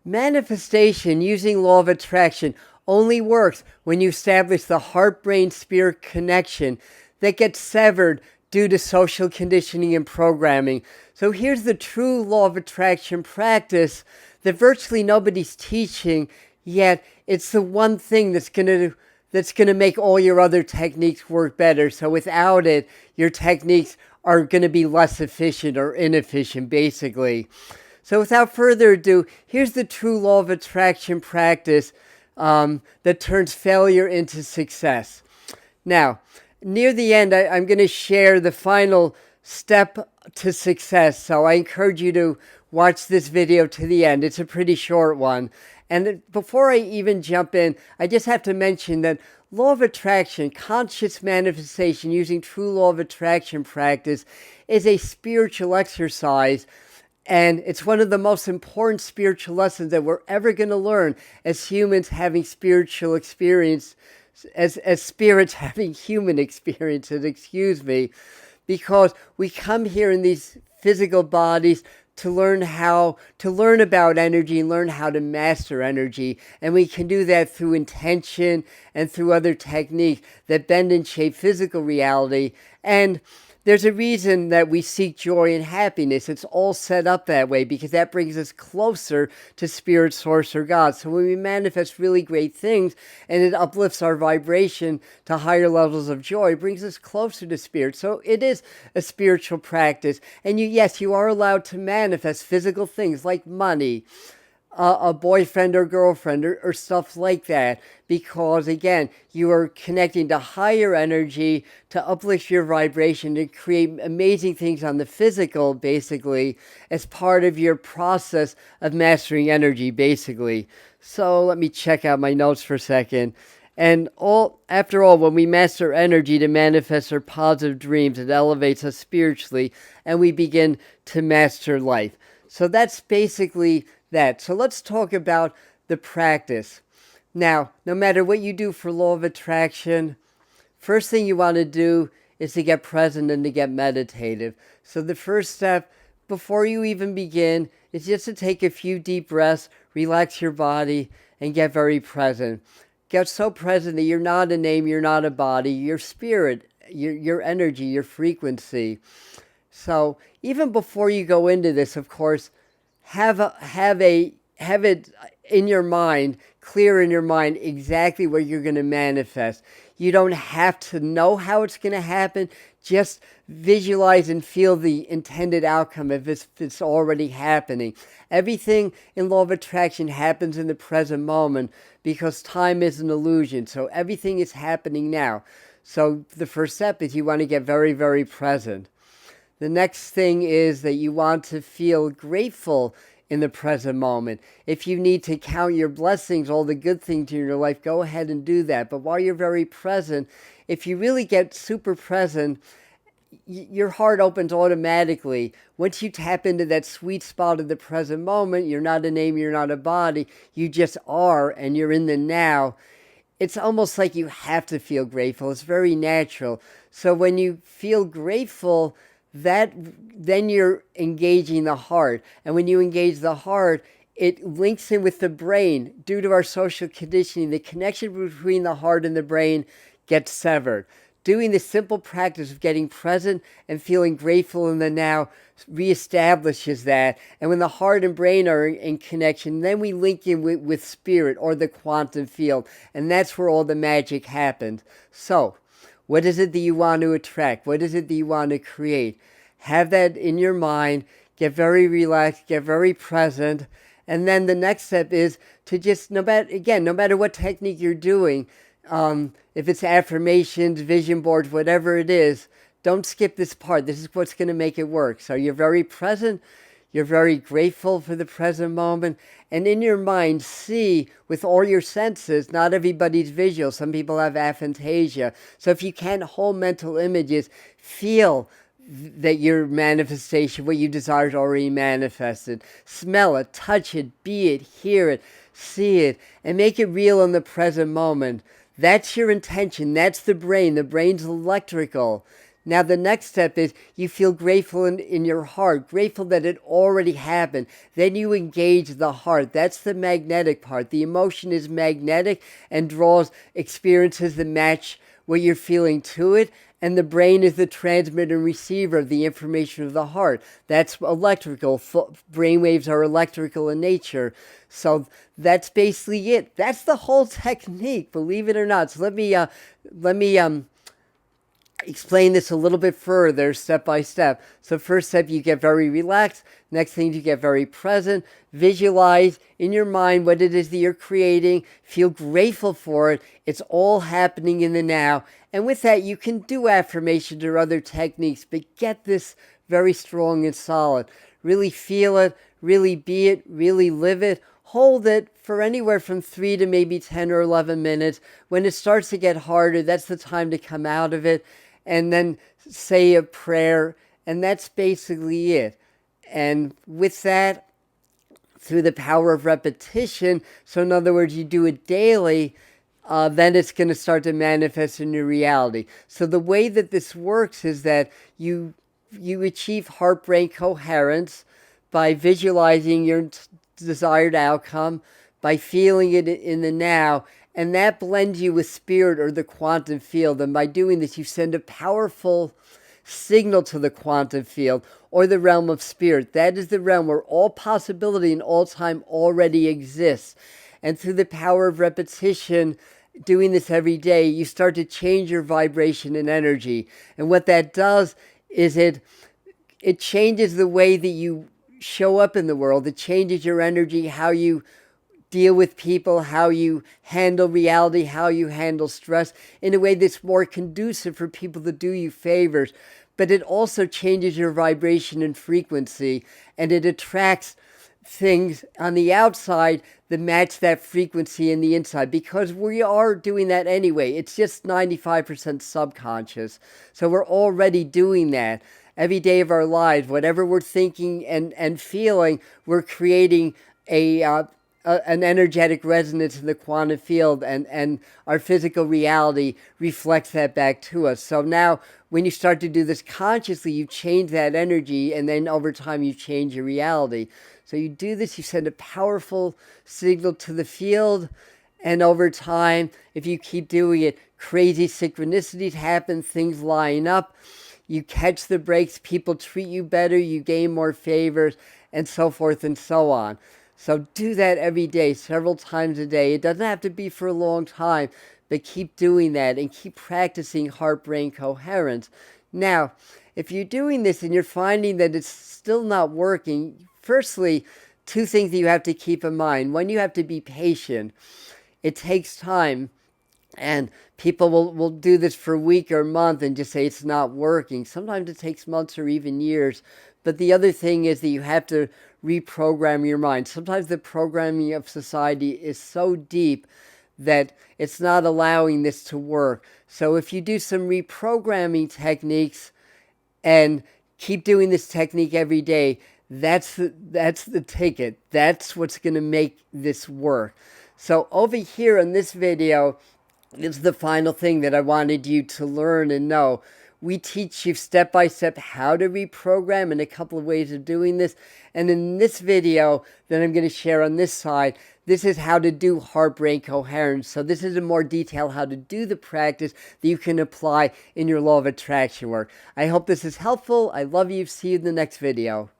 Manifestation using law of attraction only works when you establish the heart-brain-spirit connection that gets severed due to social conditioning and programming. So here's the true law of attraction practice that virtually nobody's teaching, yet it's the one thing that's going to make all your other techniques work better. So without it, your techniques are going to be less efficient or inefficient, basically. So without further ado, here's the true law of attraction practice that turns failure into success. Now, near the end, I'm going to share the final step to success. So I encourage you to watch this video to the end. It's a pretty short one. And before I even jump in, I just have to mention that law of attraction, conscious manifestation using true law of attraction practice, is a spiritual exercise. And it's one of the most important spiritual lessons that we're ever going to learn as humans having spiritual experience, as spirits having human experiences, excuse me, because we come here in these physical bodies to learn about energy and learn how to master energy. And we can do that through intention and through other techniques that bend and shape physical reality. And there's a reason that we seek joy and happiness. It's all set up that way because that brings us closer to Spirit, Source, or God. So when we manifest really great things and it uplifts our vibration to higher levels of joy, it brings us closer to Spirit. So it is a spiritual practice. And yes, you are allowed to manifest physical things like money, a boyfriend or girlfriend or stuff like that, because again, you are connecting to higher energy to uplift your vibration to create amazing things on the physical, basically, as part of your process of mastering energy, basically. So let me check out my notes for a second. And after all, when we master energy to manifest our positive dreams, it elevates us spiritually and we begin to master life. So that's basically that. So let's talk about the practice. Now, no matter what you do for law of attraction, first thing you want to do is to get present and to get meditative. So the first step before you even begin is just to take a few deep breaths, relax your body, and get very present. Get so present that you're not a name, you're not a body, you're spirit, your energy, your frequency. So even before you go into this, of course, have it in your mind, clear in your mind exactly what you're going to manifest. You don't have to know how it's going to happen. Just visualize and feel the intended outcome if it's already happening. Everything in law of attraction happens in the present moment because time is an illusion. So everything is happening now. So the first step is you want to get very, very present. The next thing is that you want to feel grateful in the present moment. If you need to count your blessings, all the good things in your life, go ahead and do that. But while you're very present, if you really get super present, your heart opens automatically. Once you tap into that sweet spot of the present moment, you're not a name, you're not a body, you just are, and you're in the now. It's almost like you have to feel grateful. It's very natural. So when you feel grateful, then you're engaging the heart. And when you engage the heart, it links in with the brain. Due to our social conditioning, the connection between the heart and the brain gets severed. Doing the simple practice of getting present and feeling grateful in the now reestablishes that. And when the heart and brain are in connection, then we link in with spirit or the quantum field. And that's where all the magic happens. So, what is it that you want to attract? What is it that you want to create? Have that in your mind. Get very relaxed. Get very present. And then the next step is to just, no matter what technique you're doing, if it's affirmations, vision boards, whatever it is, don't skip this part. This is what's going to make it work. So you're very present. You're very grateful for the present moment. And in your mind, see with all your senses, not everybody's visual. Some people have aphantasia. So if you can't hold mental images, feel that your manifestation, what you desire is already manifested. Smell it, touch it, be it, hear it, see it, and make it real in the present moment. That's your intention. That's the brain. The brain's electrical. Now, the next step is you feel grateful in your heart, grateful that it already happened. Then you engage the heart. That's the magnetic part. The emotion is magnetic and draws experiences that match what you're feeling to it. And the brain is the transmitter and receiver of the information of the heart. That's electrical. Brainwaves are electrical in nature. So that's basically it. That's the whole technique, believe it or not. So let me explain this a little bit further, step by step. So first step, you get very relaxed. Next thing, you get very present. Visualize in your mind what it is that you're creating. Feel grateful for it. It's all happening in the now. And with that, you can do affirmations or other techniques, but get this very strong and solid. Really feel it, really be it, really live it. Hold it for anywhere from 3 to maybe 10 or 11 minutes. When it starts to get harder, that's the time to come out of it. And then say a prayer, and that's basically it. And with that, through the power of repetition, so in other words, you do it daily, then it's going to start to manifest in your reality. So the way that this works is that you achieve heart-brain coherence by visualizing your desired outcome, by feeling it in the now, and that blends you with spirit or the quantum field. And by doing this, you send a powerful signal to the quantum field or the realm of spirit. That is the realm where all possibility and all time already exists. And through the power of repetition, doing this every day, you start to change your vibration and energy. And what that does is it changes the way that you show up in the world. It changes your energy, how you deal with people, how you handle reality, how you handle stress in a way that's more conducive for people to do you favors. But it also changes your vibration and frequency, and it attracts things on the outside that match that frequency in the inside, because we are doing that anyway. It's just 95% subconscious. So we're already doing that every day of our lives. Whatever we're thinking and feeling, we're creating an energetic resonance in the quantum field, and our physical reality reflects that back to us. So now when you start to do this consciously, you change that energy, and then over time you change your reality. So you do this, you send a powerful signal to the field, and over time, if you keep doing it, crazy synchronicities happen, things line up, you catch the breaks, people treat you better, you gain more favors, and so forth and so on. So do that every day, several times a day. It doesn't have to be for a long time, but keep doing that and keep practicing heart-brain coherence. Now, if you're doing this and you're finding that it's still not working, firstly, two things that you have to keep in mind. One, you have to be patient. It takes time. And people will do this for a week or a month and just say it's not working. Sometimes it takes months or even years. But the other thing is that you have to reprogram your mind. Sometimes the programming of society is so deep that it's not allowing this to work. So if you do some reprogramming techniques and keep doing this technique every day, that's the ticket. That's what's going to make this work. So over here in this video, this is the final thing that I wanted you to learn and know. We teach you step by step how to reprogram and a couple of ways of doing this. And in this video that I'm going to share on this side, this is how to do heart-brain coherence. So this is in more detail how to do the practice that you can apply in your law of attraction work. I hope this is helpful. I love you. See you in the next video.